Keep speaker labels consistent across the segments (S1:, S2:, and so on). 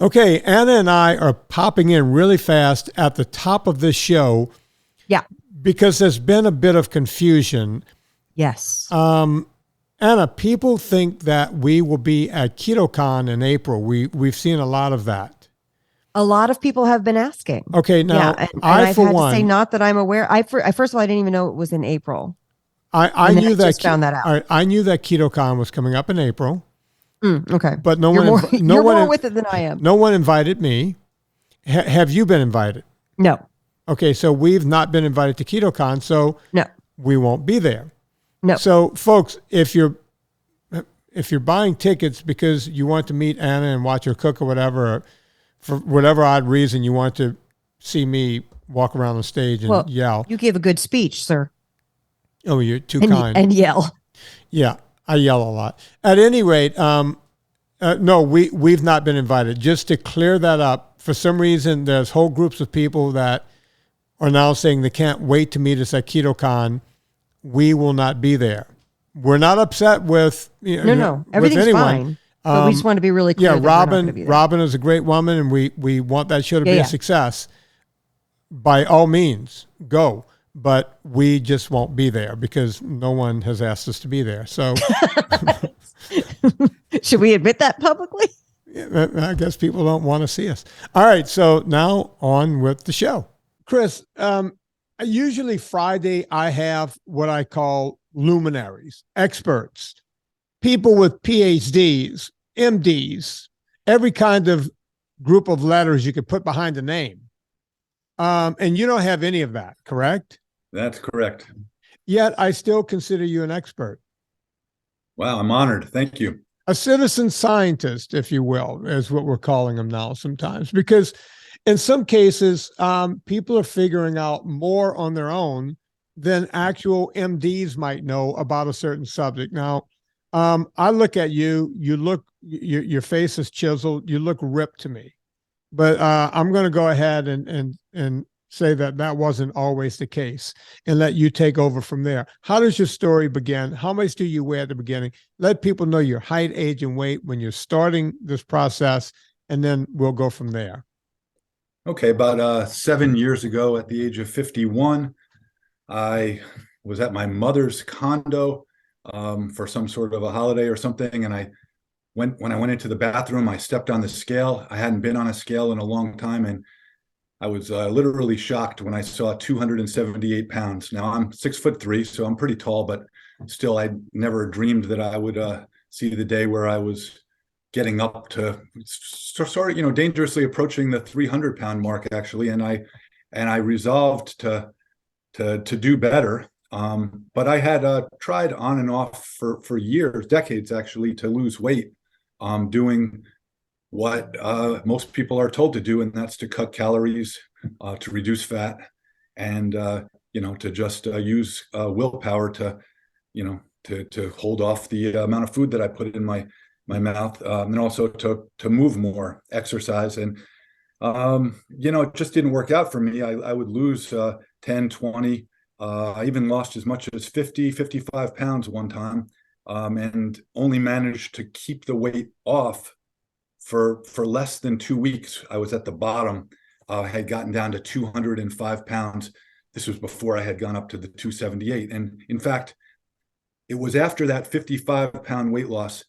S1: Okay, Anna and I are popping in really fast at the top of this show
S2: Yeah.
S1: because there's been a bit of confusion.
S2: Yes.
S1: Anna, people think that we will be at KetoCon in April. We've seen a lot of that.
S2: A lot of people have been asking.
S1: Okay,
S2: Yeah.
S1: now
S2: And
S1: I,
S2: I've
S1: for
S2: had to say,
S1: one,
S2: not that I'm aware. First of all, I didn't even know it was in April.
S1: I
S2: And then
S1: knew
S2: I
S1: that
S2: just found that out.
S1: I knew that KetoCon was coming up in April,
S2: Okay.
S1: but
S2: You're more with it than I am.
S1: no one invited me. Have you been invited?
S2: No,
S1: Okay, so we've not been invited to KetoCon, so
S2: no,
S1: we won't be there.
S2: no.
S1: So, folks, if you're buying tickets because you want to meet Anna and watch her cook or whatever, or for whatever odd reason you want to see me walk around the stage and
S2: Well,
S1: yell,
S2: you gave a good speech, sir.
S1: oh, you're too
S2: And,
S1: kind.
S2: and yell.
S1: Yeah, I yell a lot. At any rate, no, we've not been invited. Just to clear that up, for some reason, there's whole groups of people that are now saying they can't wait to meet us at KetoCon. We will not be there. We're not upset with
S2: No.
S1: with
S2: Everything's
S1: anyone.
S2: fine. But we just want to be really clear
S1: Yeah,
S2: that we're not going to be there.
S1: Robin is a great woman, and we want that show to be a
S2: Yeah.
S1: success. By all means, go. But we just won't be there because no one has asked us to be there. So
S2: Should we admit that publicly?
S1: I guess people don't want to see us. All right, so now on with the show. Chris, usually Friday I have what I call luminaries, experts, people with PhDs, MDs, every kind of group of letters you could put behind a name. And you don't have any of that, correct?
S3: That's correct.
S1: Yet I still consider you an expert.
S3: Wow, I'm honored. Thank you.
S1: A citizen scientist, if you will, is what we're calling them now sometimes, because in some cases, people are figuring out more on their own than actual MDs might know about a certain subject. Now, I look at you, your face is chiseled, you look ripped to me, but I'm going to go ahead and say that wasn't always the case and let you take over from there. How does your story begin? How much do you weigh at the beginning? Let people know your height, age, and weight when you're starting this process, and then we'll go from there.
S3: Okay, about 7 years ago at the age of 51, I was at my mother's condo for some sort of a holiday or something. And when I went into the bathroom, I stepped on the scale. I hadn't been on a scale in a long time. And I was literally shocked when I saw 278 pounds. Now I'm 6'3", so I'm pretty tall, but still, I never dreamed that I would see the day where I was getting up to sort of, dangerously approaching the 300-pound mark, actually. And I resolved to do better. But I had tried on and off for years, decades actually, to lose weight, doing what most people are told to do, and that's to cut calories, to reduce fat, and to just use willpower to hold off the amount of food that I put in my mouth, and also to move more, exercise. And it just didn't work out for me. I would lose 10, 20. I even lost as much as 50, 55 pounds one time, and only managed to keep the weight off for less than 2 weeks. I was at the bottom. I had gotten down to 205 pounds. This was before I had gone up to the 278. And in fact, it was after that 55-pound weight loss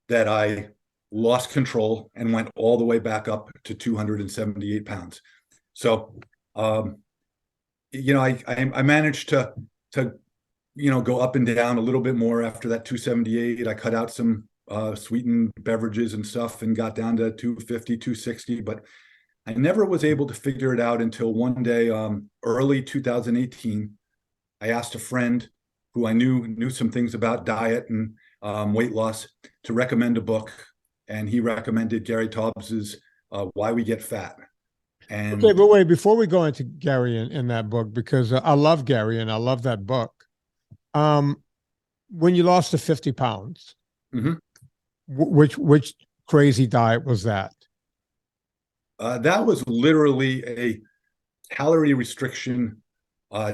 S3: that I lost control and went all the way back up to 278 pounds. So, I managed to go up and down a little bit more after that 278. I cut out some sweetened beverages and stuff and got down to 250, 260, but I never was able to figure it out until one day, early 2018. I asked a friend who I knew some things about diet and weight loss to recommend a book, and he recommended Gary Taubes's Why We Get Fat. And
S1: okay, but wait, before we go into Gary in that book, because I love Gary and I love that book. When you lost to 50 pounds,
S3: mm-hmm.
S1: which crazy diet was that?
S3: That was literally a calorie restriction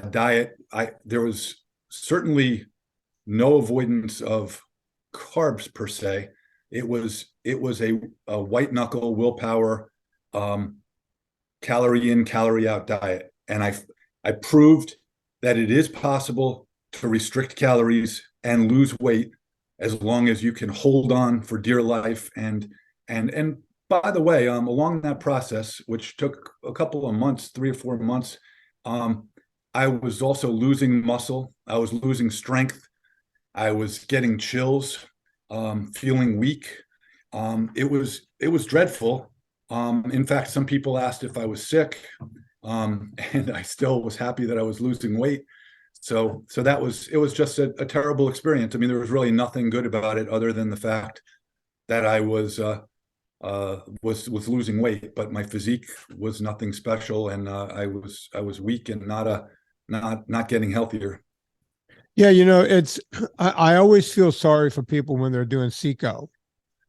S3: diet. There was certainly no avoidance of carbs per se. It was a white knuckle willpower, calorie in, calorie out diet. And I proved that it is possible to restrict calories and lose weight as long as you can hold on for dear life. And by the way, along that process, which took a couple of months, 3 or 4 months, I was also losing muscle. I was losing strength. I was getting chills, feeling weak. It was dreadful. In fact, some people asked if I was sick, and I still was happy that I was losing weight. So it was just a terrible experience. I mean, there was really nothing good about it other than the fact that I was losing weight, but my physique was nothing special, and I was weak and not getting healthier.
S1: Yeah, I always feel sorry for people when they're doing CICO,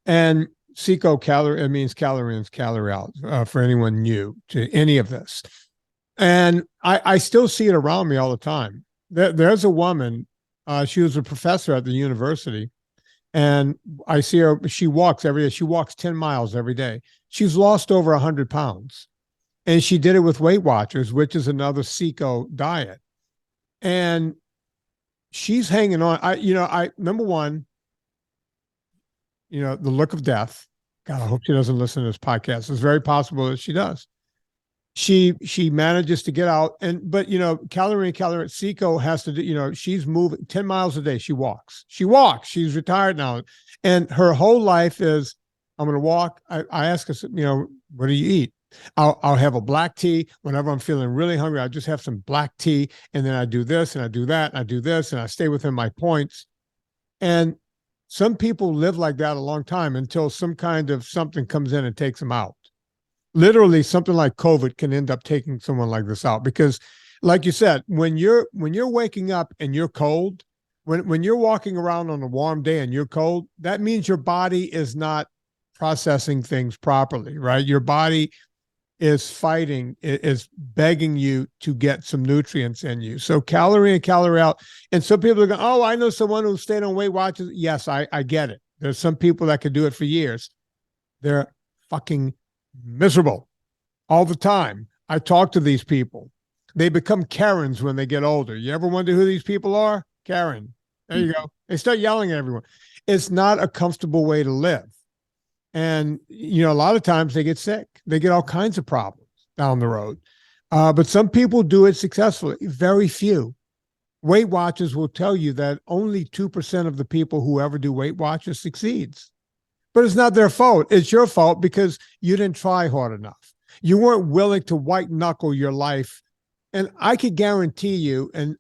S1: and CICO calorie, it means calorie in, calorie out, for anyone new to any of this. And I still see it around me all the time. There's a woman, she was a professor at the university, and I see her, she walks every day. She walks 10 miles every day. She's lost over 100 pounds. And she did it with Weight Watchers, which is another CICO diet. And she's hanging on. Number one, the look of death. God, I hope she doesn't listen to this podcast. It's very possible that she does. She manages to get out, but calorie CICO has to do, she's moving 10 miles a day. She walks. She's retired now. And her whole life is, I'm going to walk. I ask her, what do you eat? I'll have a black tea. Whenever I'm feeling really hungry, I just have some black tea. And then I do this and I do that and I do this and I stay within my points. And some people live like that a long time until some kind of something comes in and takes them out. Literally, something like COVID can end up taking someone like this out, because like you said, when you're waking up and you're cold, when you're walking around on a warm day and you're cold, that means your body is not processing things properly, right? Your body is fighting, is begging you to get some nutrients in you. So calorie in, calorie out. And some people are going, oh, I know someone who stayed on Weight Watchers. Yes, I get it. There's some people that could do it for years. They're fucking miserable all the time. I talk to these people. They become Karens when they get older. You ever wonder who these people are? Karen. There you go. They start yelling at everyone. It's not a comfortable way to live. And, a lot of times they get sick. They get all kinds of problems down the road. But some people do it successfully. Very few. Weight Watchers will tell you that only 2% of the people who ever do Weight Watchers succeeds. But it's not their fault. It's your fault because you didn't try hard enough. You weren't willing to white knuckle your life. And I could guarantee you, and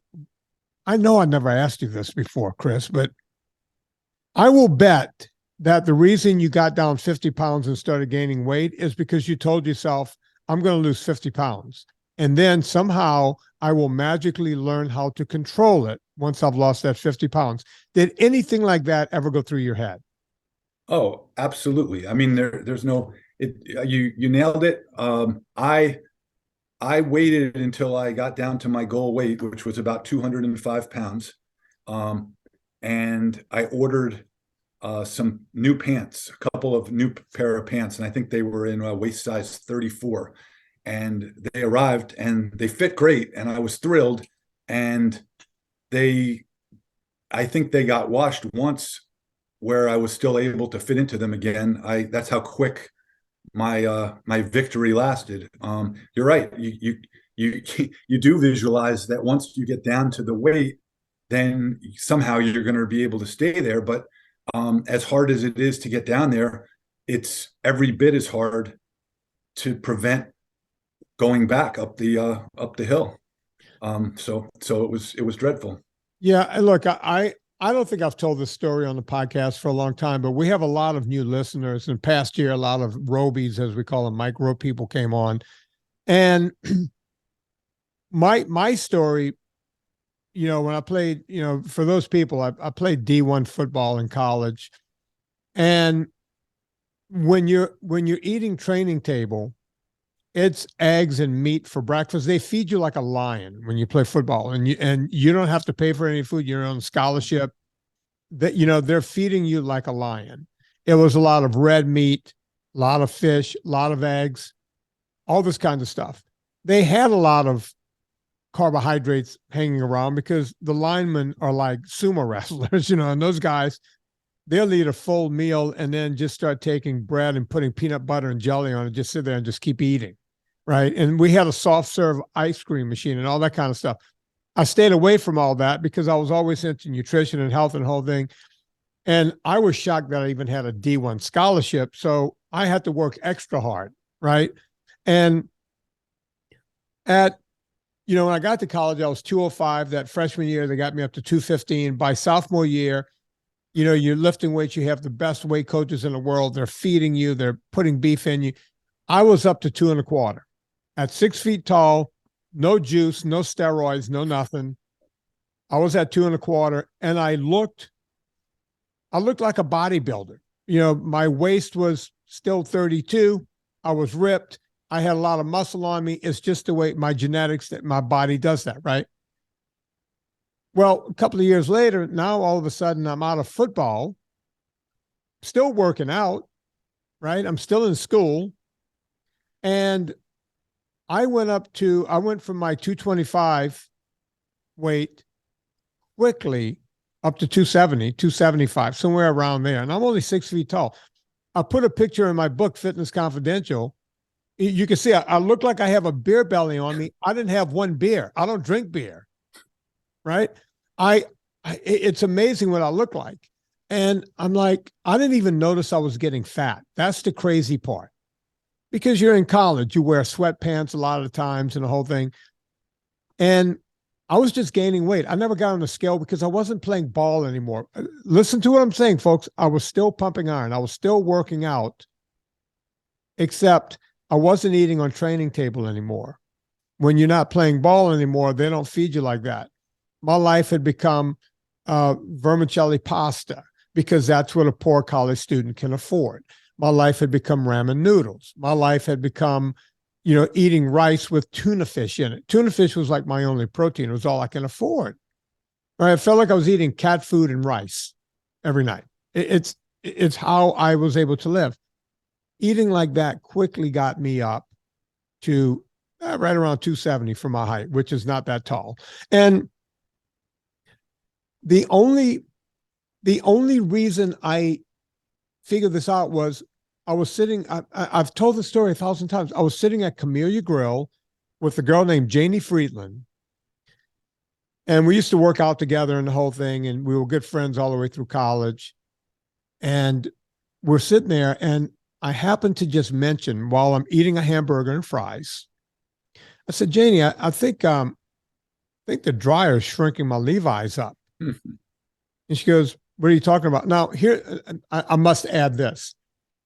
S1: I know I never asked you this before, Chris, but I will bet that the reason you got down 50 pounds and started gaining weight is because you told yourself, I'm going to lose 50 pounds. And then somehow I will magically learn how to control it once I've lost that 50 pounds. Did anything like that ever go through your head?
S3: Oh, absolutely. I mean, there's no, you nailed it. I waited until I got down to my goal weight, which was about 205 pounds. And I ordered some new pants, a couple of new pair of pants. And I think they were in waist size 34. And they arrived and they fit great. And I was thrilled. And I think they got washed once, where I was still able to fit into them again. That's how quick my victory lasted. You're right. You do visualize that once you get down to the weight, then somehow you're going to be able to stay there. But as hard as it is to get down there, it's every bit as hard to prevent going back up the hill. So it was dreadful.
S1: Yeah, look, I don't think I've told this story on the podcast for a long time, but we have a lot of new listeners. In past year, a lot of Robies, as we call them, micro people came on. And my story, when I played, for those people, I played D1 football in college. And when you're eating training table, it's eggs and meat for breakfast. They feed you like a lion when you play football, and you don't have to pay for any food. You're on scholarship. That they're feeding you like a lion. It was a lot of red meat, a lot of fish, a lot of eggs, all this kind of stuff. They had a lot of carbohydrates hanging around because the linemen are like sumo wrestlers, and those guys, they'll eat a full meal and then just start taking bread and putting peanut butter and jelly on it, just sit there and just keep eating, right? And we had a soft serve ice cream machine and all that kind of stuff. I stayed away from all that because I was always into nutrition and health and the whole thing. And I was shocked that I even had a D1 scholarship. So I had to work extra hard, right? And when I got to college, I was 205. That freshman year, they got me up to 215. By sophomore year, you're lifting weights. You have the best weight coaches in the world. They're feeding you. They're putting beef in you. I was up to 2.25. At 6 feet tall, no juice, no steroids, no nothing. I was at 2.25, and I looked like a bodybuilder. My waist was still 32. I was ripped. I had a lot of muscle on me. It's just the way my genetics, that my body does that, right? Well, a couple of years later, now all of a sudden I'm out of football, still working out, right? I'm still in school. And I went from my 225 weight quickly up to 270, 275, somewhere around there. And I'm only 6 feet tall. I put a picture in my book, Fitness Confidential. You can see I look like I have a beer belly on me. I didn't have one beer. I don't drink beer, right? It's amazing what I look like. And I'm like, I didn't even notice I was getting fat. That's the crazy part. Because you're in college, you wear sweatpants a lot of the times and the whole thing. And I was just gaining weight. I never got on the scale because I wasn't playing ball anymore. Listen to what I'm saying, folks. I was still pumping iron. I was still working out, except I wasn't eating on training table anymore. When you're not playing ball anymore, they don't feed you like that. My life had become vermicelli pasta because that's what a poor college student can afford. My life had become ramen noodles. My life had become, eating rice with tuna fish in it. Tuna fish was like my only protein. It was all I can afford. Right? I felt like I was eating cat food and rice every night. It's how I was able to live. Eating like that quickly got me up to right around 270 for my height, which is not that tall. And the only reason I figured this out was I was sitting, I've told the story 1,000 times. I was sitting at Camellia Grill with a girl named Janie Friedland. And we used to work out together and the whole thing. And we were good friends all the way through college. And we're sitting there, and I happened to just mention, while I'm eating a hamburger and fries, I said, Janie, I think the dryer is shrinking my Levi's up. Mm-hmm. And she goes, what are you talking about? Now, here, I must add this.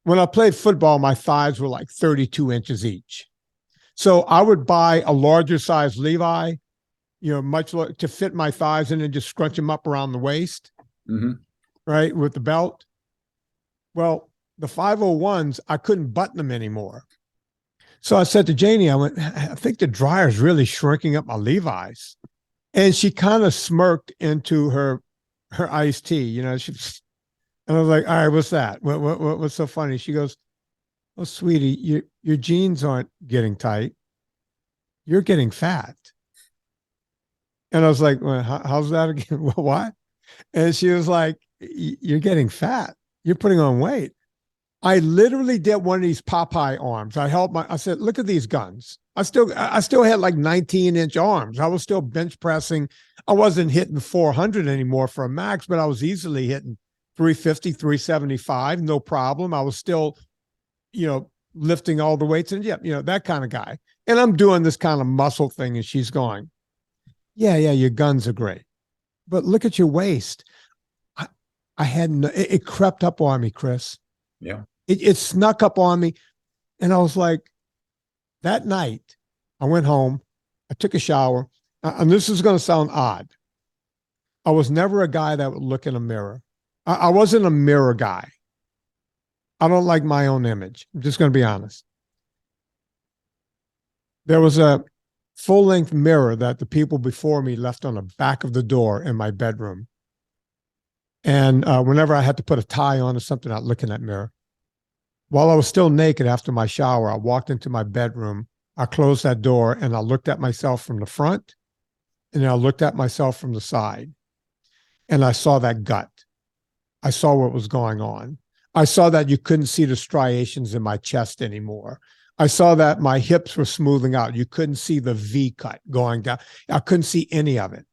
S1: When I played football, my thighs were like 32 inches each. So I would buy a larger size Levi, much to fit my thighs, and then just scrunch them up around the waist, mm-hmm. right, with the belt. Well, the 501s, I couldn't button them anymore. So I said to Janie, I think the dryer is really shrinking up my Levi's. And she kind of smirked into her iced tea, and I was like, all right, what's that? What's so funny? She goes, oh, sweetie, your jeans aren't getting tight. You're getting fat. And I was like, well, how's that again? Well, what? And she was like, you're getting fat. You're putting on weight. I literally did one of these Popeye arms. I said, look at these guns. I still had like 19-inch arms. I was still bench pressing. I wasn't hitting 400 anymore for a max, but I was easily hitting 350, 375, no problem. I was still, lifting all the weights, and that kind of guy. And I'm doing this kind of muscle thing, and she's going, yeah, your guns are great, but look at your waist. I had it crept up on me, Chris.
S3: Yeah.
S1: It snuck up on me. And I was like, that night I went home, I took a shower, and this is going to sound odd. I was never a guy that would look in a mirror. I wasn't a mirror guy. I don't like my own image. I'm just going to be honest. There was a full-length mirror that the people before me left on the back of the door in my bedroom. And whenever I had to put a tie on or something, I'd look in that mirror. While I was still naked after my shower, I walked into my bedroom. I closed that door and I looked at myself from the front, and then I looked at myself from the side, and I saw that gut. I saw what was going on. I saw that you couldn't see the striations in my chest anymore. I saw that my hips were smoothing out. You couldn't see the V cut going down. I couldn't see any of it.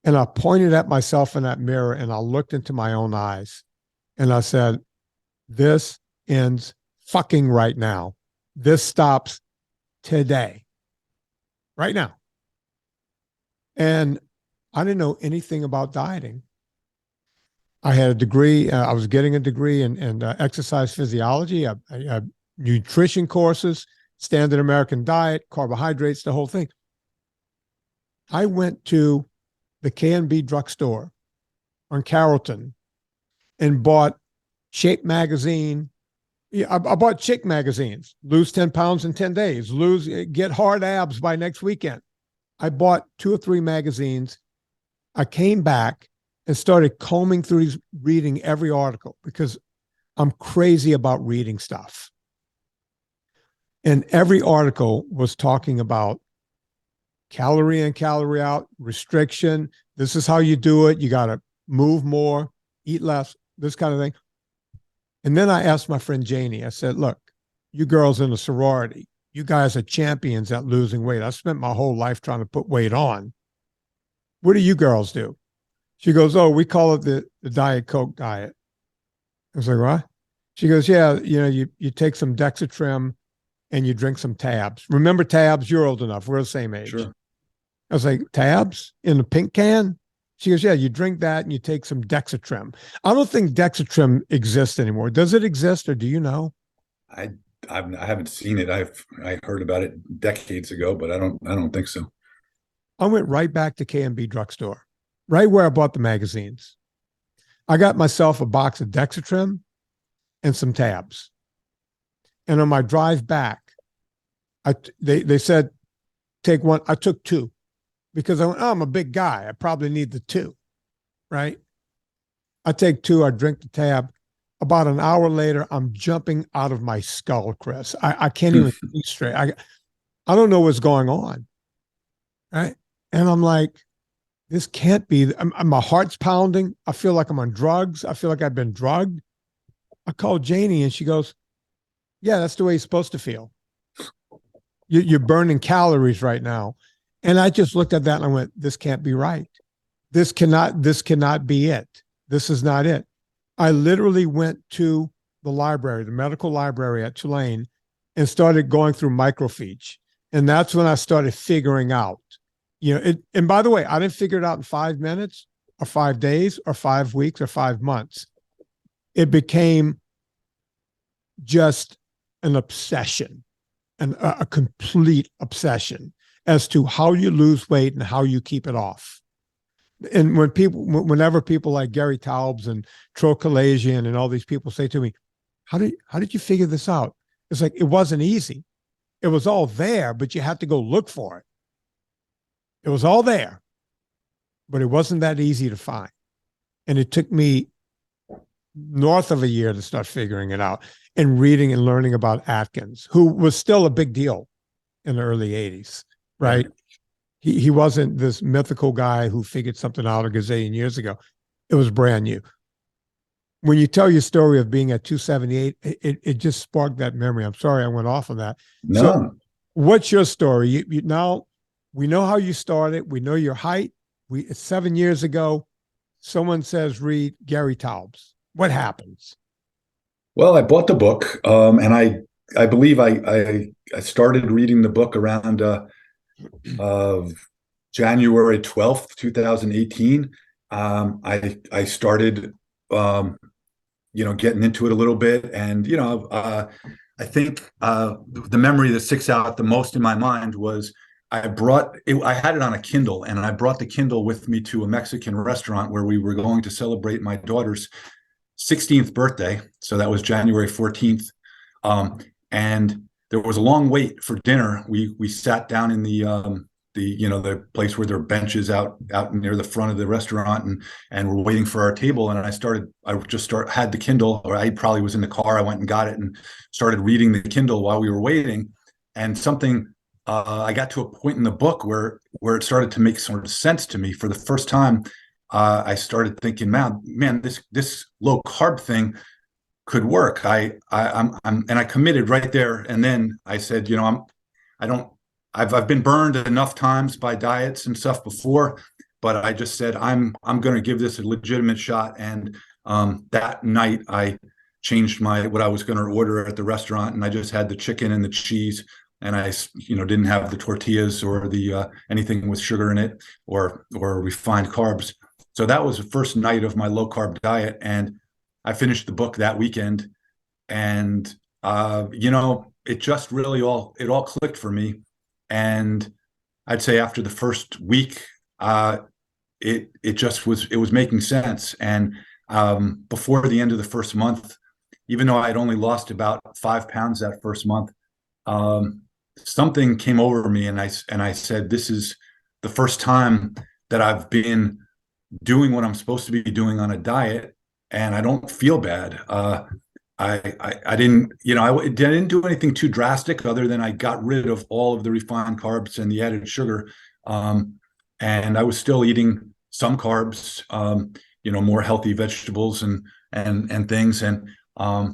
S1: And I pointed at myself in that mirror and I looked into my own eyes and I said, this ends fucking right now. This stops today, right now. And I didn't know anything about dieting. I had a degree. I was getting a degree in exercise physiology, nutrition courses, standard American diet, carbohydrates, the whole thing. I went to the K&B drugstore on Carrollton and bought Shape magazine. Yeah, I bought chick magazines. Lose 10 pounds in 10 days. Get hard abs by next weekend. I bought 2 or 3 magazines. I came back and started combing through these, reading every article because I'm crazy about reading stuff. And every article was talking about calorie in, calorie out, restriction. This is how you do it. You got to move more, eat less, this kind of thing. And then I asked my friend Janie, I said, look, you girls in a sorority, you guys are champions at losing weight. I spent my whole life trying to put weight on. What do you girls do? She goes, oh, we call it the Diet Coke diet. I was like, what? She goes, yeah, you take some Dexatrim and you drink some Tabs. Remember Tabs? You're old enough. We're the same age.
S3: Sure.
S1: I was like, Tabs in a pink can? She goes, yeah, you drink that and you take some Dexatrim. I don't think Dexatrim exists anymore. Does it exist, or do you know?
S3: I haven't seen it. I heard about it decades ago, but I don't think so.
S1: I went right back to K&B drugstore, right where I bought the magazines. I got myself a box of Dexatrim and some Tabs. And on my drive back, they said, take one. I took 2 because I went, oh, I'm a big guy. I probably need the 2, right? I take 2, I drink the Tab. About an hour later, I'm jumping out of my skull, Chris. I can't even see straight. I don't know what's going on, right? And I'm like, this can't be. My heart's pounding. I feel like I'm on drugs. I feel like I've been drugged. I called Janie and she goes, yeah, that's the way you're supposed to feel. You're burning calories right now. And I just looked at that and I went, this can't be right. This cannot be it. This is not it. I literally went to the library, the medical library at Tulane, and started going through microfiche. And that's when I started figuring out, and by the way, I didn't figure it out in 5 minutes or 5 days or 5 weeks or 5 months. It became just an obsession, and a complete obsession as to how you lose weight and how you keep it off. And whenever people like Gary Taubes and Tro Kalayjian and all these people say to me, how did you figure this out? It's like, it wasn't easy. It was all there, but you had to go look for it. It was all there, but it wasn't that easy to find. And it took me north of a year to start figuring it out and reading and learning about Atkins, who was still a big deal in the early 80s, right? He wasn't this mythical guy who figured something out a gazillion years ago. It was brand new. When you tell your story of being at 278, it just sparked that memory. I'm sorry I went off on that.
S3: No.
S1: So what's your story? Now we know how you started. We know your height. 7 years ago, someone says, read Gary Taubes. What happens?
S3: Well, I bought the book, and I believe I started reading the book around January 12th, 2018. I started, getting into it a little bit. And, I think the memory that sticks out the most in my mind was I had it on a Kindle, and I brought the Kindle with me to a Mexican restaurant where we were going to celebrate my daughter's 16th birthday. So that was January 14th. And there was a long wait for dinner. We sat down in the the place where there are benches out near the front of the restaurant, and we're waiting for our table. And I had the Kindle, or I probably was in the car. I went and got it and started reading the Kindle while we were waiting. And I got to a point in the book where it started to make sort of sense to me. For the first time, I started thinking, man, this low carb thing could work. And I committed right there. And then I said, I've been burned enough times by diets and stuff before, but I just said, I'm going to give this a legitimate shot. And that night I changed what I was going to order at the restaurant, and I just had the chicken and the cheese, and I didn't have the tortillas or the anything with sugar in it or refined carbs. So that was the first night of my low carb diet, and I finished the book that weekend, and it just really all clicked for me. And I'd say after the first week, it was making sense. And before the end of the first month, even though I'd only lost about 5 pounds that first month, something came over me, and I said, this is the first time that I've been doing what I'm supposed to be doing on a diet, and I don't feel bad. I didn't do anything too drastic, other than I got rid of all of the refined carbs and the added sugar, and I was still eating some carbs, more healthy vegetables and things, and I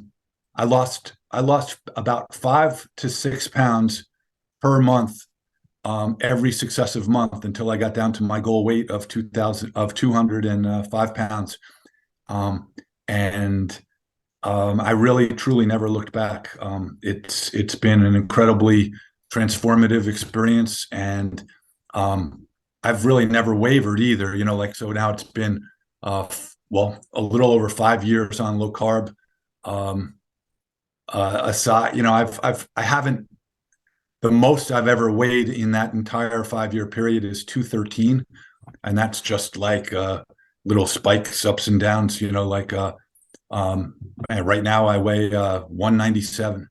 S3: lost about 5 to 6 pounds per month, every successive month, until I got down to my goal weight of 205 pounds. I really, truly never looked back. It's been an incredibly transformative experience, and I've really never wavered either. So now it's been a little over 5 years on low carb. I haven't. The most I've ever weighed in that entire 5-year period is 213, and that's just like little spikes, ups and downs. And right now I weigh 197.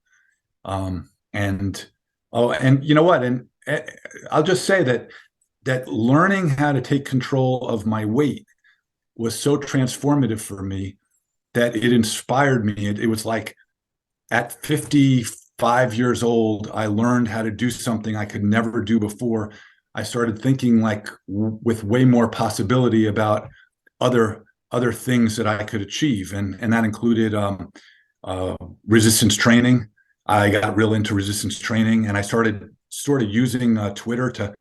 S3: And you know what? And I'll just say that learning how to take control of my weight was so transformative for me that it inspired me. It was like at 55 years old, I learned how to do something I could never do before. I started thinking with way more possibility about other things that I could achieve. And that included resistance training. I got real into resistance training, and I started sort of using Twitter to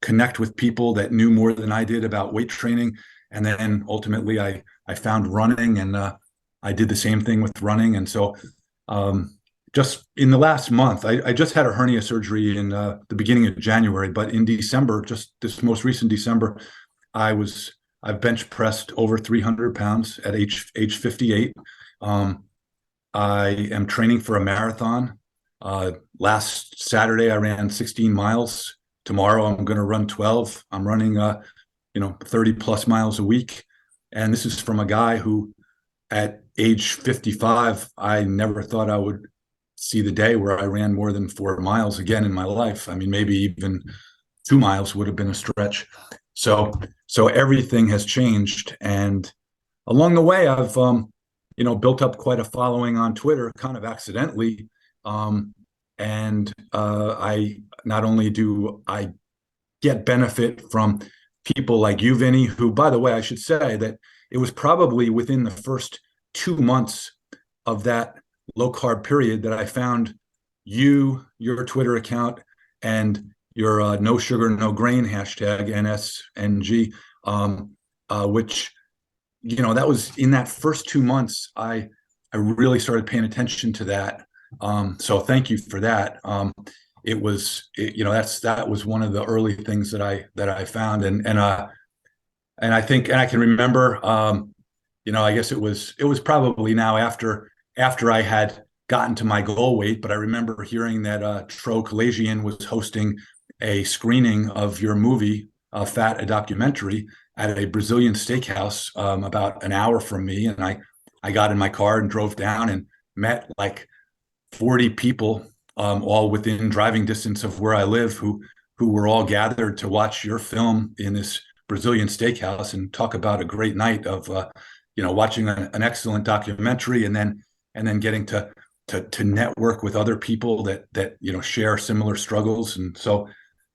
S3: connect with people that knew more than I did about weight training. And then ultimately I found running, and I did the same thing with running. And so just in the last month, I just had a hernia surgery in the beginning of January, but in December, just this most recent December, I've bench pressed over 300 pounds at age 58. I am training for a marathon. Last Saturday, I ran 16 miles. Tomorrow, I'm going to run 12. I'm running, 30 plus miles a week. And this is from a guy who, at age 55, I never thought I would see the day where I ran more than 4 miles again in my life. I mean, maybe even 2 miles would have been a stretch. So everything has changed. And along the way, I've, built up quite a following on Twitter, kind of accidentally. I not only do I get benefit from people like you, Vinnie, who, by the way, I should say that it was probably within the first 2 months of that low carb period that I found your Twitter account, and your no sugar, no grain hashtag NSNG, which, that was in that first 2 months, I really started paying attention to that. So thank you for that. That was one of the early things that I found. And I think, and I can remember, I guess it was probably now after I had gotten to my goal weight, but I remember hearing that Tro Kalayjian was hosting a screening of your movie, Fat, a documentary, at a Brazilian steakhouse about an hour from me. And I got in my car and drove down and met like 40 people, all within driving distance of where I live, who who were all gathered to watch your film in this Brazilian steakhouse and talk about a great night of, watching an excellent documentary, and then getting to network with other people that share similar struggles. And so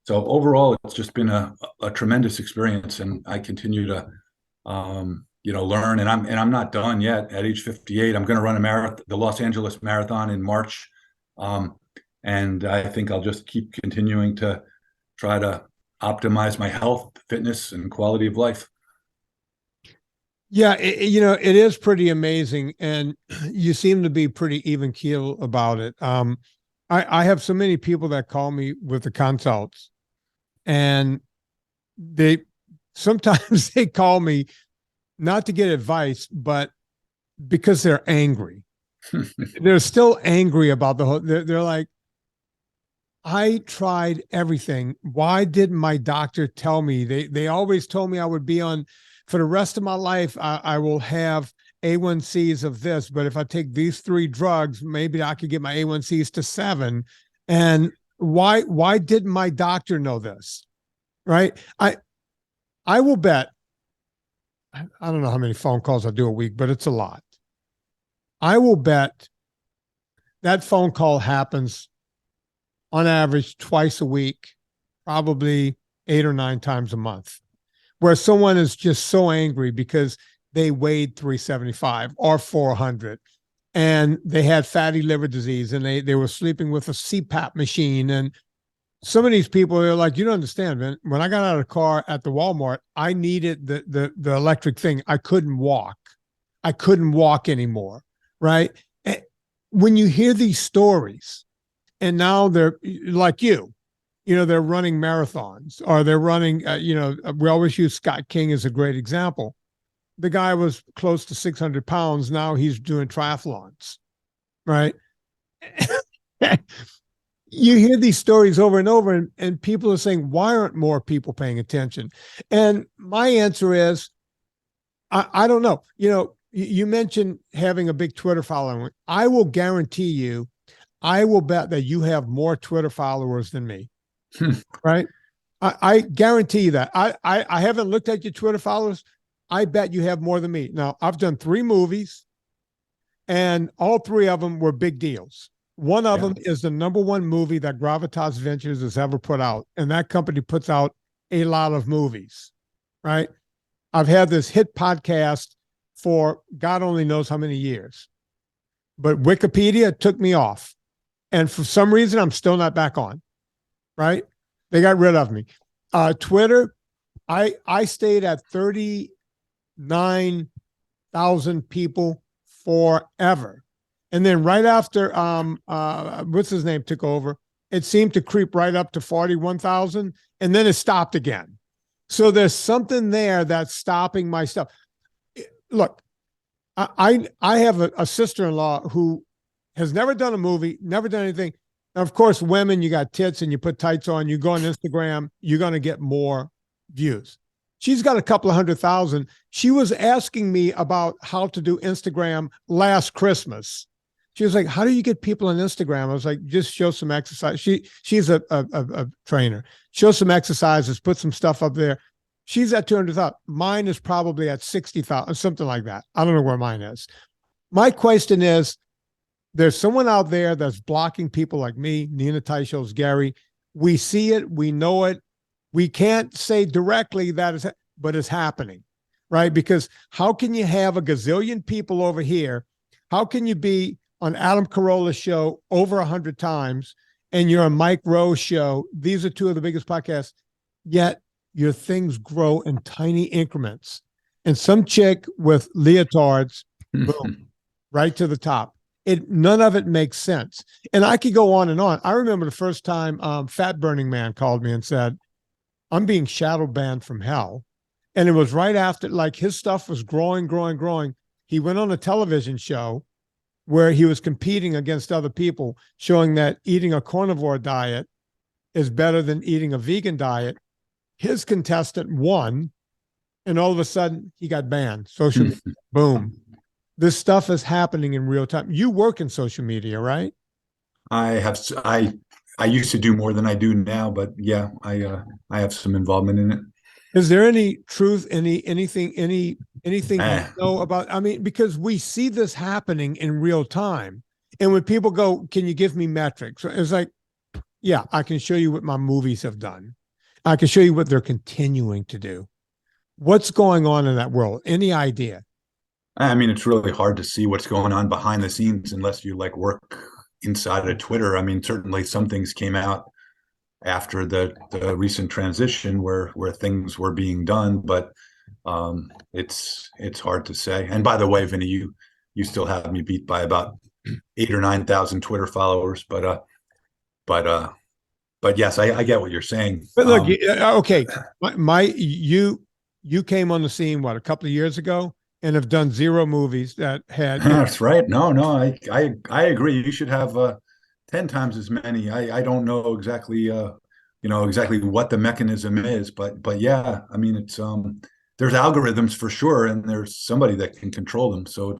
S3: overall, it's just been a tremendous experience, and I continue to learn, and I'm not done yet. At age 58, I'm going to run the Los Angeles Marathon in March, and I think I'll just keep continuing to try to optimize my health, fitness, and quality of life.
S1: Yeah, it is pretty amazing, and you seem to be pretty even keel about it. I have so many people that call me with the consults, and sometimes they call me not to get advice, but because they're angry. They're still angry about the whole. They're like, I tried everything. Why didn't my doctor tell me? They always told me I would be on. For the rest of my life, I will have A1Cs of this, but if I take these 3 drugs, maybe I could get my A1Cs to 7. And why didn't my doctor know this? Right? I will bet, I don't know how many phone calls I do a week, but it's a lot. I will bet that phone call happens on average twice a week, probably 8 or 9 times a month, where someone is just so angry because they weighed 375 or 400 and they had fatty liver disease, and they were sleeping with a CPAP machine. And some of these people are like, you don't understand, man. When I got out of the car at the Walmart, I needed the electric thing. I couldn't walk. I couldn't walk anymore. Right. And when you hear these stories, and now they're like they're running marathons, or they're running, we always use Scott King as a great example. The guy was close to 600 pounds. Now he's doing triathlons, right? You hear these stories over and over, and people are saying, why aren't more people paying attention? And my answer is, I don't know. You mentioned having a big Twitter following. I will guarantee you, I will bet that you have more Twitter followers than me. Right? I guarantee you that. I haven't looked at your Twitter followers. I bet you have more than me. Now, I've done 3 movies, and all 3 of them were big deals. One of them is the #1 movie that Gravitas Ventures has ever put out, and that company puts out a lot of movies, right? I've had this hit podcast for God only knows how many years, but Wikipedia took me off, and for some reason, I'm still not back on. Right? They got rid of me. Twitter, I stayed at 39,000 people forever. And then right after what's his name took over, it seemed to creep right up to 41,000, and then it stopped again. So there's something there that's stopping my stuff. Look, I have a sister-in-law who has never done a movie, never done anything. Now, of course, women, you got tits and you put tights on, you go on Instagram, you're going to get more views. She's got a couple of 100,000. She was asking me about how to do Instagram last Christmas. She was like, how do you get people on Instagram? I was like, just show some exercise. She's a trainer. Show some exercises, put some stuff up there. She's at 200,000. Mine is probably at 60,000, something like that. I don't know where mine is. My question is, there's someone out there that's blocking people like me, Nina Teicholz, Gary. We see it. We know it. We can't say directly that is, but it's happening, right? Because how can you have a gazillion people over here? How can you be on Adam Carolla's show over 100 times, and you're on Mike Rowe's show? These are 2 of the biggest podcasts, yet your things grow in tiny increments. And some chick with leotards, boom, right to the top. None of it makes sense. And I could go on and on. I remember the first time Fat Burning Man called me and said, I'm being shadow banned from hell. And it was right after, like, his stuff was growing. He went on a television show where he was competing against other people, showing that eating a carnivore diet is better than eating a vegan diet. His contestant won, and all of a sudden he got banned. Social media, boom. This stuff is happening in real time. You work in social media, right?
S3: I I used to do more than I do now, but yeah, I have some involvement in it.
S1: Is there any truth, anything you
S3: Eh,
S1: know about? I mean, because we see this happening in real time. And when people go, can you give me metrics? It's like, yeah, I can show you what my movies have done. I can show you what they're continuing to do. What's going on in that world? Any idea?
S3: I mean, it's really hard to see what's going on behind the scenes unless you like work inside of Twitter. I mean, certainly some things came out after the recent transition where things were being done, but it's hard to say. And by the way, Vinny, you still have me beat by about 8 or 9 thousand Twitter followers, but yes, I get what you're saying.
S1: But look, okay, you came on the scene what, a couple of years ago, and have done 0 movies that had.
S3: That's right. No, I agree. You should have 10 times as many. I don't know exactly exactly what the mechanism is, but yeah, I mean it's there's algorithms for sure, and there's somebody that can control them. So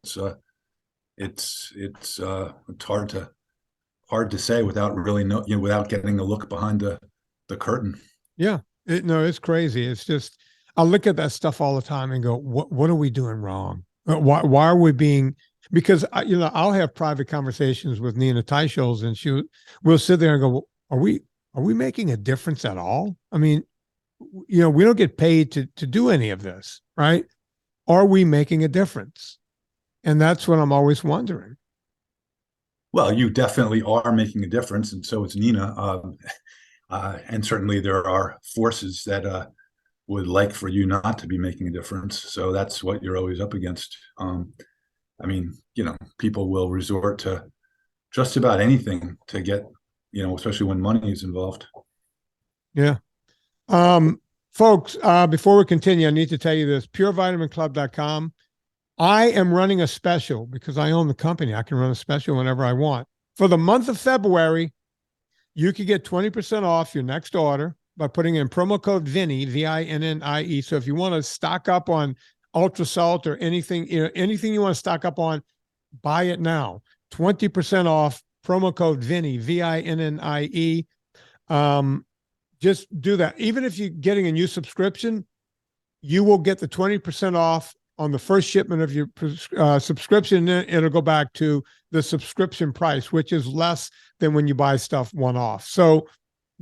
S3: it's hard to say without really without getting a look behind the curtain.
S1: Yeah, no, it's crazy. It's just I look at that stuff all the time and go, what are we doing wrong? Why are we being? Because I'll have private conversations with Nina Teicholz, and we'll sit there and go, are we making a difference at all? I mean, we don't get paid to do any of this, right? Are we making a difference? And that's what I'm always wondering.
S3: Well, you definitely are making a difference, and so is Nina. And certainly there are forces that would like for you not to be making a difference. So that's what you're always up against. I mean, people will resort to just about anything to get, especially when money is involved.
S1: Yeah. Folks, before we continue, I need to tell you this, purevitaminclub.com. I am running a special because I own the company. I can run a special whenever I want. For the month of February, you could get 20% off your next order by putting in promo code Vinnie, VINNIE. So if you want to stock up on Ultra Salt or anything, anything you want to stock up on, buy it now. 20% off, promo code Vinnie, VINNIE. Just do that. Even if you're getting a new subscription, you will get the 20% off on the first shipment of your subscription. And it'll go back to the subscription price, which is less than when you buy stuff one-off. So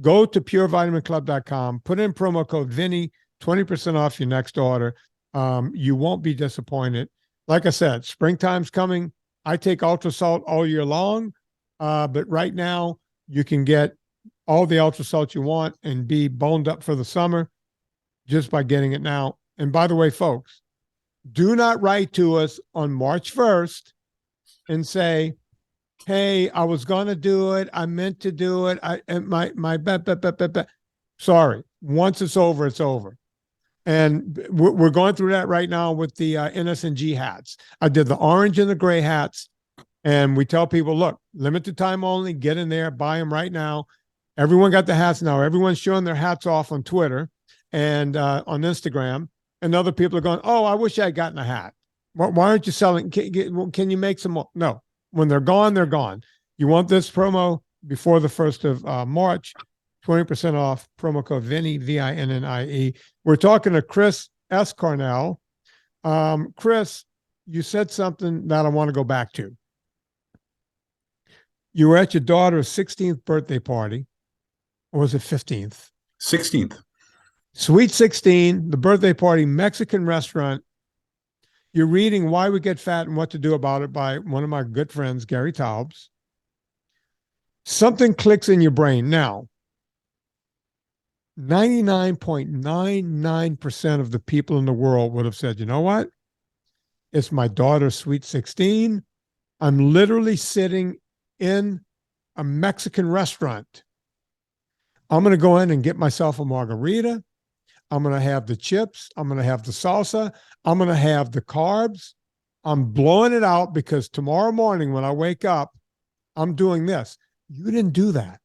S1: go to purevitaminclub.com, put in promo code Vinnie, 20% off your next order. You won't be disappointed. Like I said, springtime's coming. I take Ultra Salt all year long, but right now you can get all the Ultra Salt you want and be boned up for the summer just by getting it now. And by the way, folks, do not write to us on March 1st and say, hey, I was going to do it. I meant to do it. Sorry. Once it's over, it's over. And we're going through that right now with the NSNG hats. I did the orange and the gray hats. And we tell people, look, limited time only, get in there, buy them right now. Everyone got the hats now. Everyone's showing their hats off on Twitter and on Instagram. And other people are going, oh, I wish I had gotten a hat. Why aren't you selling? Can you make some more? No. When they're gone, they're gone. You want this promo before the 1st of March, 20% off, promo code Vinnie, VINNIE. We're talking to Chris S. Cornell. Chris, you said something that I want to go back to. You were at your daughter's 16th birthday party, or was it 15th?
S3: 16th.
S1: Sweet 16, the birthday party, Mexican restaurant. You're reading Why We Get Fat and What to Do About It by one of my good friends, Gary Taubes. Something clicks in your brain. Now, 99.99% of the people in the world would have said, you know what? It's my daughter's sweet 16. I'm literally sitting in a Mexican restaurant. I'm going to go in and get myself a margarita. I'm going to have the chips. I'm going to have the salsa. I'm going to have the carbs. I'm blowing it out because tomorrow morning when I wake up, I'm doing this. You didn't do that.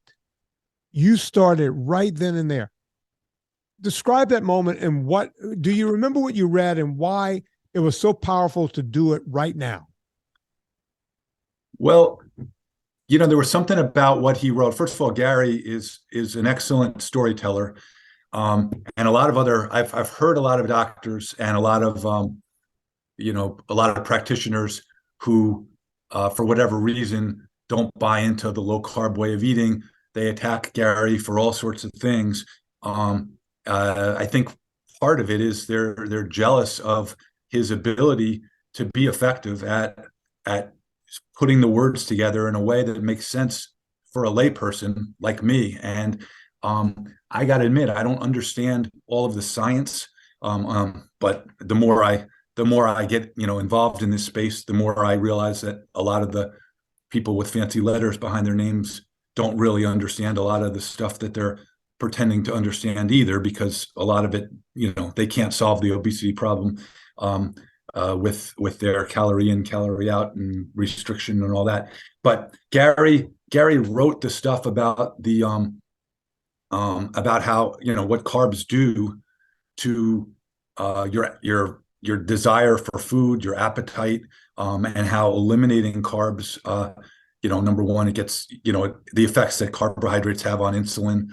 S1: You started right then and there. Describe that moment and do you remember what you read and why it was so powerful to do it right now?
S3: Well, there was something about what he wrote. First of all, Gary is an excellent storyteller. And a lot of I've heard a lot of doctors and a lot of, a lot of practitioners who, for whatever reason, don't buy into the low carb way of eating. They attack Gary for all sorts of things. I think part of it is they're jealous of his ability to be effective at putting the words together in a way that makes sense for a layperson like me. And I got to admit, I don't understand all of the science, but the more I get involved in this space, the more I realize that a lot of the people with fancy letters behind their names don't really understand a lot of the stuff that they're pretending to understand either, because a lot of it, they can't solve the obesity problem with their calorie in, calorie out, and restriction and all that. But Gary wrote the stuff about the about how what carbs do to your desire for food, your appetite, and how eliminating carbs, number one, it gets the effects that carbohydrates have on insulin.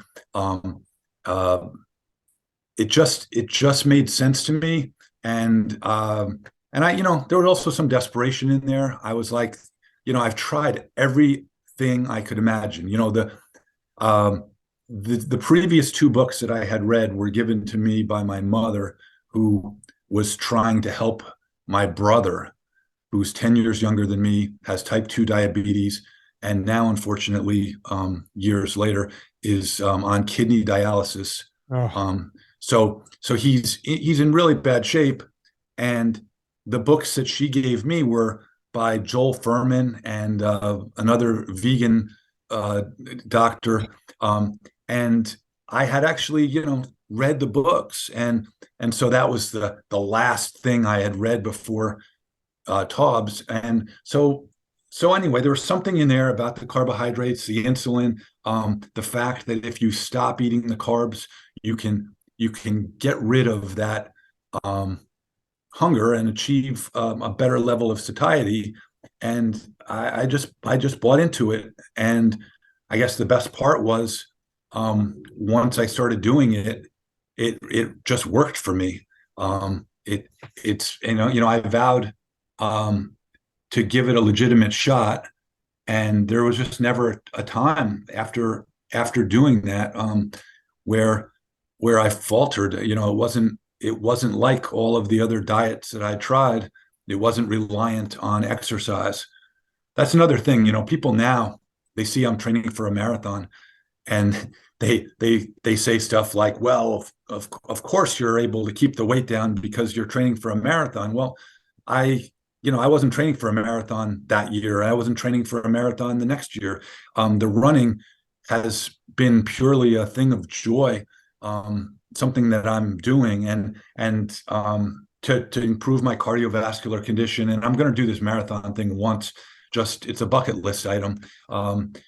S3: It just made sense to me, and I there was also some desperation in there. I was like, I've tried everything I could imagine. The previous two books that I had read were given to me by my mother, who was trying to help my brother, who's 10 years younger than me, has type 2 diabetes, and now, unfortunately, years later, is on kidney dialysis.
S1: Oh.
S3: So he's in really bad shape. And the books that she gave me were by Joel Fuhrman and another vegan doctor. And I had actually, read the books, and so that was the last thing I had read before Taubes. And so anyway, there was something in there about the carbohydrates, the insulin, the fact that if you stop eating the carbs, you can get rid of that hunger and achieve a better level of satiety. And I just bought into it. And I guess the best part was, once I started doing it, it just worked for me. It's I vowed to give it a legitimate shot, and there was just never a time after doing that where I faltered. It wasn't like all of the other diets that I tried. It wasn't reliant on exercise. That's another thing. People now, they see I'm training for a marathon, and they say stuff like, well, of course you're able to keep the weight down because you're training for a marathon. Well, I wasn't training for a marathon that year. I wasn't training for a marathon the next year. The running has been purely a thing of joy, something that I'm doing, and to improve my cardiovascular condition. And I'm going to do this marathon thing once. It's a bucket list item. And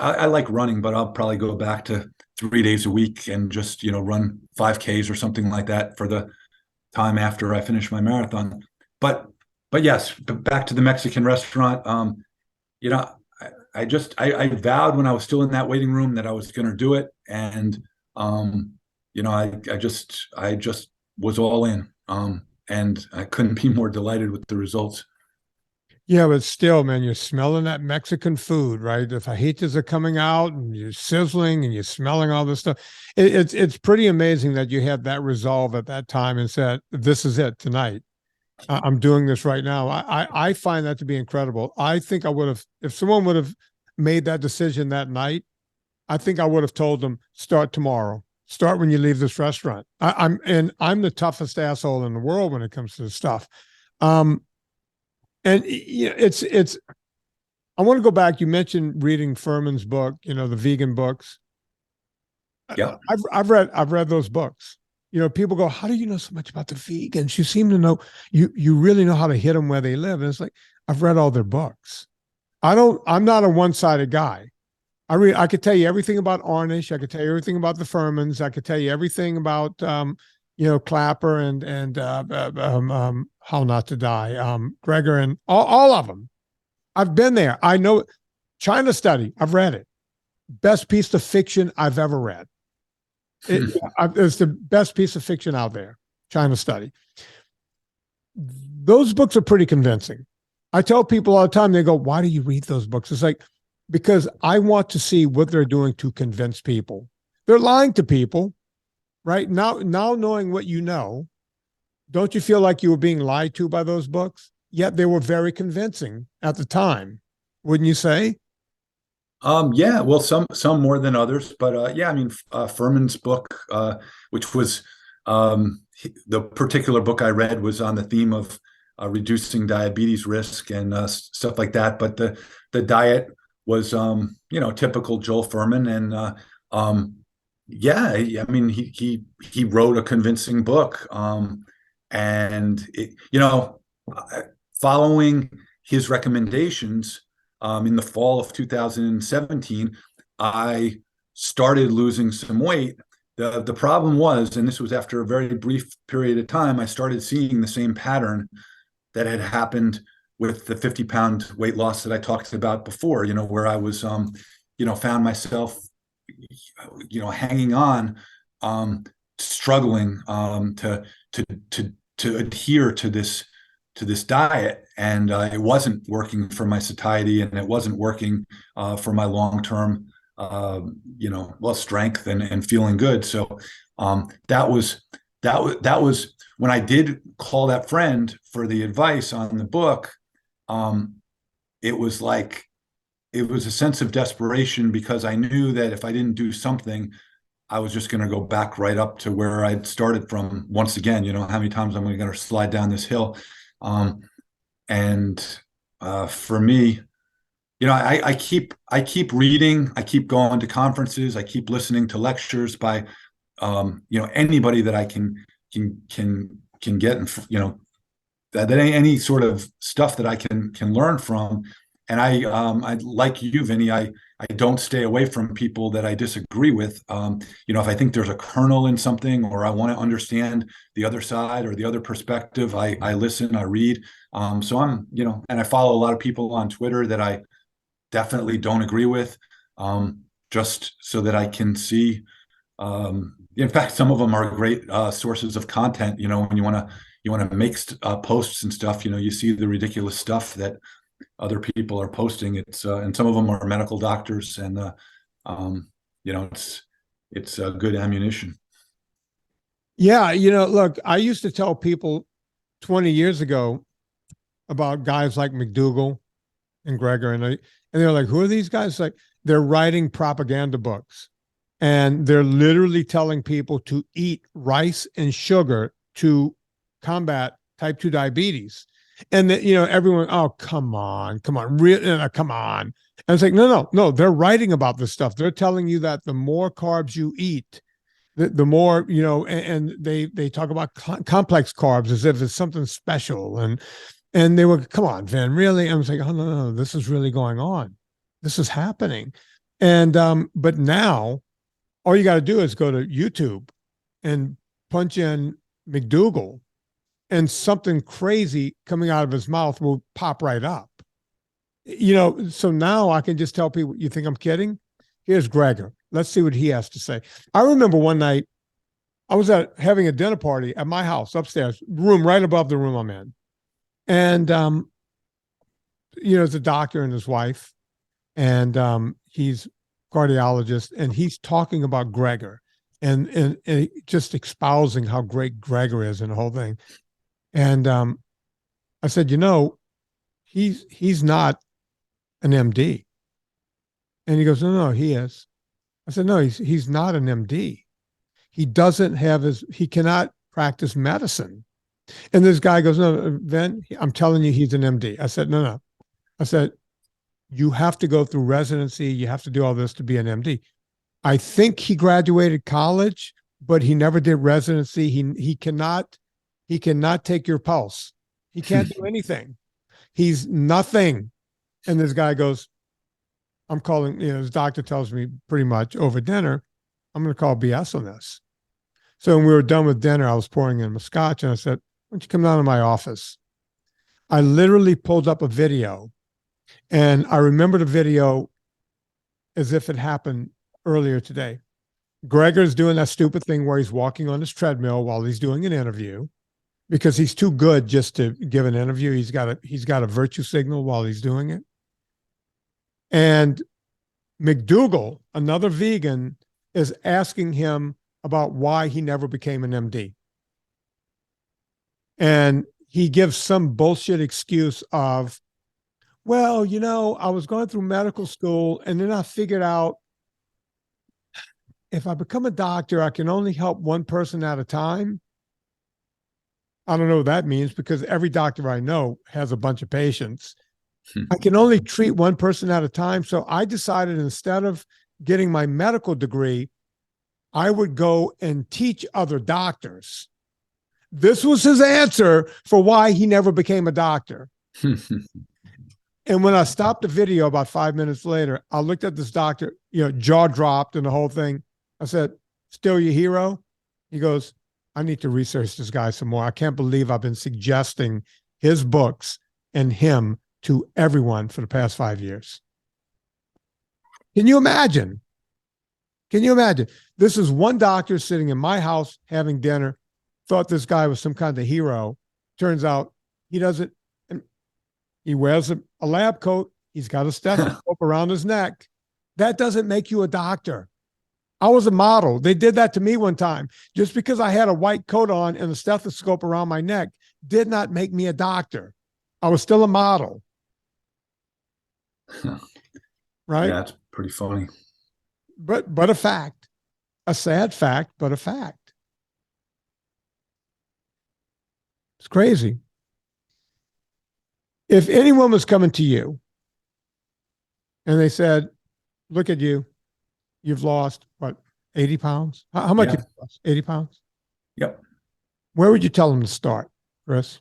S3: I like running, but I'll probably go back to 3 days a week and just, run 5Ks or something like that for the time after I finish my marathon. But yes, back to the Mexican restaurant. I vowed when I was still in that waiting room that I was going to do it. And, I just was all in. And I couldn't be more delighted with the results.
S1: Yeah, but still, man, you're smelling that Mexican food, right? The fajitas are coming out, and you're sizzling, and you're smelling all this stuff. It's pretty amazing that you had that resolve at that time and said, "This is it tonight. I'm doing this right now." I find that to be incredible. I think I would have, if someone would have made that decision that night, I think I would have told them, "Start tomorrow. Start when you leave this restaurant." I'm the toughest asshole in the world when it comes to this stuff. And it's. I want to go back. You mentioned reading Furman's book, the vegan books.
S3: Yeah,
S1: I've read those books. People go, "How do you know so much about the vegans? You seem to know. You really know how to hit them where they live." And it's like, I've read all their books. I'm not a one-sided guy. I could tell you everything about Ornish. I could tell you everything about the Furmans. I could tell you everything about Clapper and How Not to Die, Gregor, and all of them. I've been there. I know China Study, I've read it. Best piece of fiction I've ever read. It's the best piece of fiction out there, China Study. Those books are pretty convincing. I tell people all the time, they go, why do you read those books? It's like, because I want to see what they're doing to convince people. They're lying to people, right? Now knowing what you know, don't you feel like you were being lied to by those books? Yet they were very convincing at the time, wouldn't you say?
S3: Yeah, well, some more than others, but yeah, I mean, Furman's book, which was the particular book I read was on the theme of reducing diabetes risk and stuff like that. But the diet was, typical Joel Furman, and yeah, I mean, he wrote a convincing book, and following his recommendations. In the fall of 2017, I started losing some weight. The problem was, and this was after a very brief period of time, I started seeing the same pattern that had happened with the 50-pound weight loss that I talked about before, where I was, found myself, hanging on, struggling to adhere to this diet, and it wasn't working for my satiety, and it wasn't working for my long-term strength and feeling good. So that was when I did call that friend for the advice on the book. It was a sense of desperation, because I knew that if I didn't do something, I was just going to go back right up to where I'd started from once again. How many times I'm going to slide down this hill. For me, I keep reading, I keep going to conferences, I keep listening to lectures by, anybody that I can get, that any sort of stuff that I can learn from. And I like you, Vinnie, I don't stay away from people that I disagree with. If I think there's a kernel in something, or I want to understand the other side or the other perspective, I listen, I read. So I'm, and I follow a lot of people on Twitter that I definitely don't agree with, just so that I can see. In fact, some of them are great sources of content. When you want to make posts and stuff, you see the ridiculous stuff that other people are posting. It's and some of them are medical doctors, and it's good ammunition.
S1: Yeah, look, I used to tell people 20 years ago about guys like McDougall and Greger, and they're like, who are these guys? Like, they're writing propaganda books, and they're literally telling people to eat rice and sugar to combat type 2 diabetes. And that, everyone, oh, come on, really, come on. And it's like, no, they're writing about this stuff. They're telling you that the more carbs you eat, the more, and they talk about complex carbs as if it's something special. And they were, come on, Vin, really? I was like, oh, no, this is really going on. This is happening. And, but now all you got to do is go to YouTube and punch in McDougall, and something crazy coming out of his mouth will pop right up. So now I can just tell people, you think I'm kidding? Here's Greger. Let's see what he has to say. I remember one night I was having a dinner party at my house upstairs, room right above the room I'm in. And, it's a doctor and his wife, and he's cardiologist, and he's talking about Greger and just espousing how great Greger is and the whole thing. And I said, he's not an MD. And he goes, no, he is. I said, no, he's not an MD. He doesn't have he cannot practice medicine. And this guy goes, no, Vin, I'm telling you, he's an MD. I said, no. I said, you have to go through residency. You have to do all this to be an MD. I think he graduated college, but he never did residency. He cannot take your pulse. He can't do anything. He's nothing. And this guy goes, I'm calling, his doctor tells me pretty much over dinner, I'm going to call BS on this. So when we were done with dinner, I was pouring in my scotch, and I said, why don't you come down to my office? I literally pulled up a video, and I remember the video as if it happened earlier today. Gregor's doing that stupid thing where he's walking on his treadmill while he's doing an interview because he's too good just to give an interview. He's got a virtue signal while he's doing it. And McDougall, another vegan, is asking him about why he never became an MD. And he gives some bullshit excuse of, well, you know, I was going through medical school and then I figured out if I become a doctor, I can only help one person at a time. I don't know what that means because every doctor I know has a bunch of patients. I can only treat one person at a time. So I decided instead of getting my medical degree, I would go and teach other doctors. This was his answer for why he never became a doctor. And when I stopped the video about 5 minutes later, I looked at this doctor, jaw dropped and the whole thing. I said, still your hero? He goes, I need to research this guy some more. I can't believe I've been suggesting his books and him to everyone for the past 5 years. Can you imagine? Can you imagine? This is one doctor sitting in my house having dinner, thought this guy was some kind of hero. Turns out he doesn't. He wears a lab coat. He's got a stethoscope around his neck. That doesn't make you a doctor. I was a model. They did that to me one time. Just because I had a white coat on and a stethoscope around my neck did not make me a doctor. I was still a model. Right?
S3: Yeah, that's pretty funny.
S1: But a fact. A sad fact, but a fact. It's crazy. If anyone was coming to you and they said, look at you, you've lost, what, 80 pounds? How much have you lost? 80 pounds?
S3: Yep.
S1: Where would you tell them to start, Chris?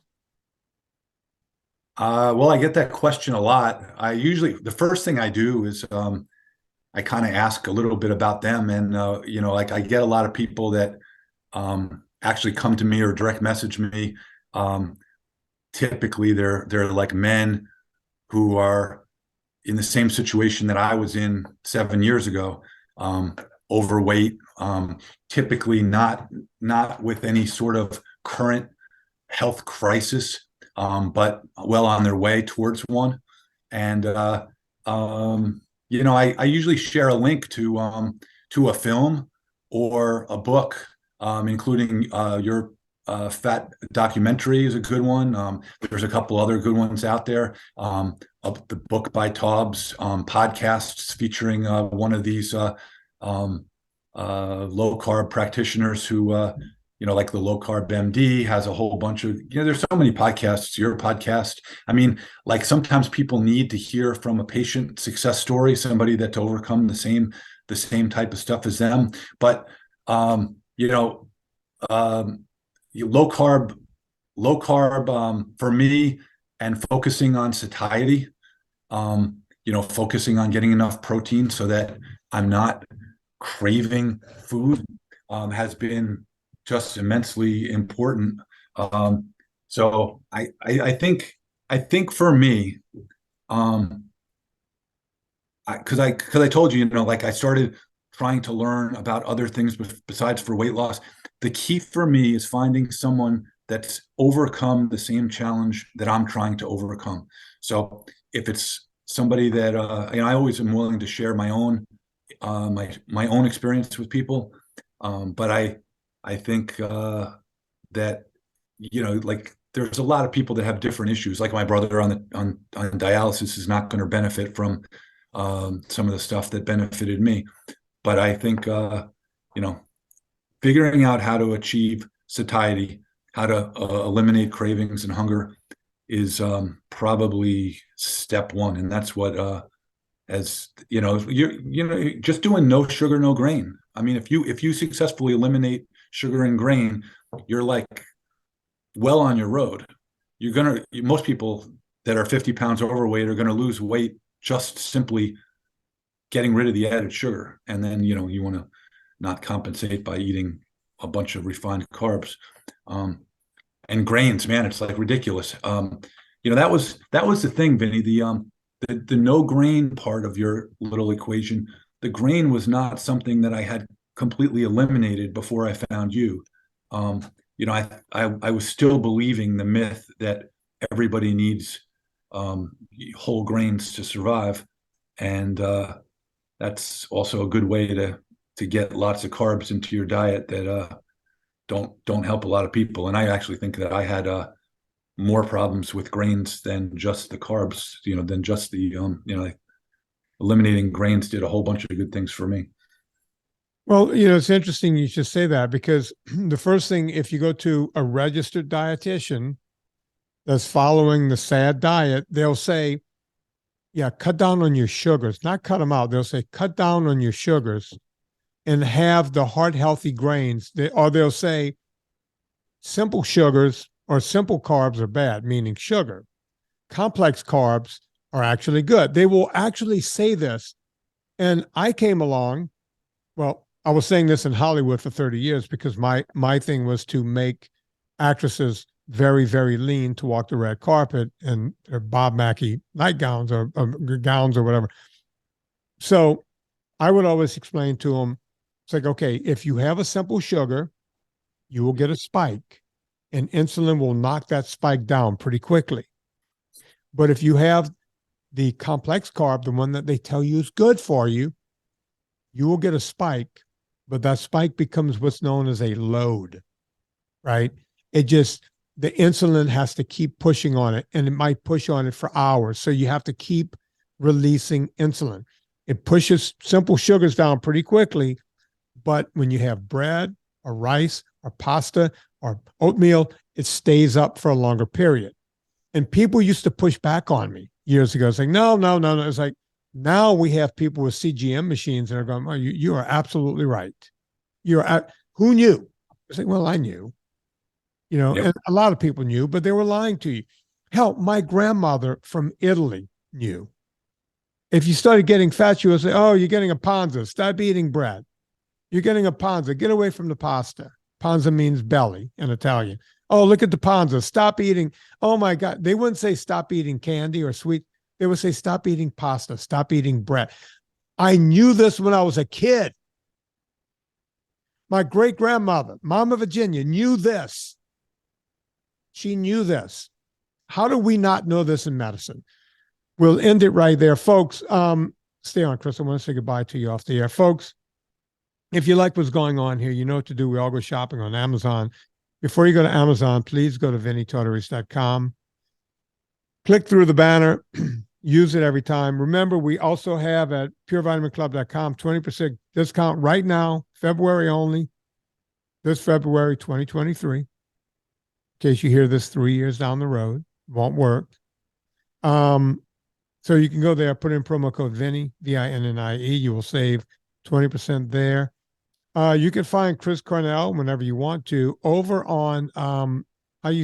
S3: Well, I get that question a lot. The first thing I do is I kind of ask a little bit about them. And, like I get a lot of people that actually come to me or direct message me. Typically they're like men who are in the same situation that I was in 7 years ago, overweight, typically not with any sort of current health crisis, but well on their way towards one. And, I usually share a link to a film or a book, including your fat documentary is a good one. There's a couple other good ones out there. The book by Taubes, podcasts featuring one of these low carb practitioners who, like the low carb MD has a whole bunch of, there's so many podcasts, your podcast. I mean, like sometimes people need to hear from a patient success story, somebody that's overcome the same type of stuff as them. But, low carb for me, and focusing on satiety, focusing on getting enough protein so that I'm not craving food, has been just immensely important. So I think for me, because I told you, like I started trying to learn about other things besides for weight loss. The key for me is finding someone that's overcome the same challenge that I'm trying to overcome. So if it's somebody that, I always am willing to share my own experience with people. But I think that, like there's a lot of people that have different issues. Like my brother on dialysis is not going to benefit from some of the stuff that benefited me. But I think, figuring out how to achieve satiety, how to eliminate cravings and hunger is probably step one. And that's what, you're just doing no sugar, no grain. I mean, if you successfully eliminate sugar and grain, you're like well on your road. Most people that are 50 pounds overweight are going to lose weight just simply getting rid of the added sugar. And then, you want to not compensate by eating a bunch of refined carbs, and grains, man, it's like ridiculous. That was the thing, Vinny, the no grain part of your little equation the grain was not something that I had completely eliminated before I found you. You know, I was still believing the myth that everybody needs whole grains to survive, and that's also a good way to get lots of carbs into your diet that don't help a lot of people. And I actually think that I had more problems with grains than just the carbs, you know, than just the you know, eliminating grains did a whole bunch of good things for me.
S1: Well, you know, it's interesting you should say that, because the first thing, if you go to a registered dietitian that's following the SAD diet, they'll say, yeah, cut down on your sugars, not cut them out. They'll say, cut down on your sugars and have the heart healthy grains. Or they'll say, simple sugars or simple carbs are bad, meaning sugar. Complex carbs are actually good. They will actually say this. And I came along, well, I was saying this in Hollywood for 30 years because my thing was to make actresses very, very lean to walk the red carpet and their Bob Mackie nightgowns or gowns or whatever. So I would always explain to them, it's like, okay, if you have a simple sugar, you will get a spike, and insulin will knock that spike down pretty quickly. But if you have the complex carb, the one that they tell you is good for you, you will get a spike, but that spike becomes what's known as a load, right? The insulin has to keep pushing on it, and it might push on it for hours. So you have to keep releasing insulin. It pushes simple sugars down pretty quickly, but when you have bread or rice or pasta or oatmeal, it stays up for a longer period. And people used to push back on me years ago, saying, no. It's like, now we have people with CGM machines that are going, oh, you are absolutely right. Who knew? I say, well, I knew, you know,
S3: Yep.
S1: and a lot of people knew, but they were lying to you. Hell, my grandmother from Italy knew. If you started getting fat, she would say, oh, you're getting a panza. Stop eating bread. You're getting a panza. Get away from the pasta. Panza means belly in Italian. Oh, look at the panza. Stop eating. Oh, my God. They wouldn't say stop eating candy or sweet. They would say stop eating pasta. Stop eating bread. I knew this when I was a kid. My great-grandmother, Mama Virginia, knew this. She knew this. How do we not know this in medicine? We'll end it right there. Folks, stay on, Chris. I want to say goodbye to you off the air. Folks, if you like what's going on here, you know what to do. We all go shopping on Amazon. Before you go to Amazon, please go to VinnieTartaris.com. Click through the banner. Use it every time. Remember, we also have at PureVitaminClub.com 20% discount right now, February only, this February 2023. In case you hear this 3 years down the road, won't work. So you can go there, put in promo code Vinnie, VINNIE. You will save 20% there. You can find Chris Cornell whenever you want to over on how you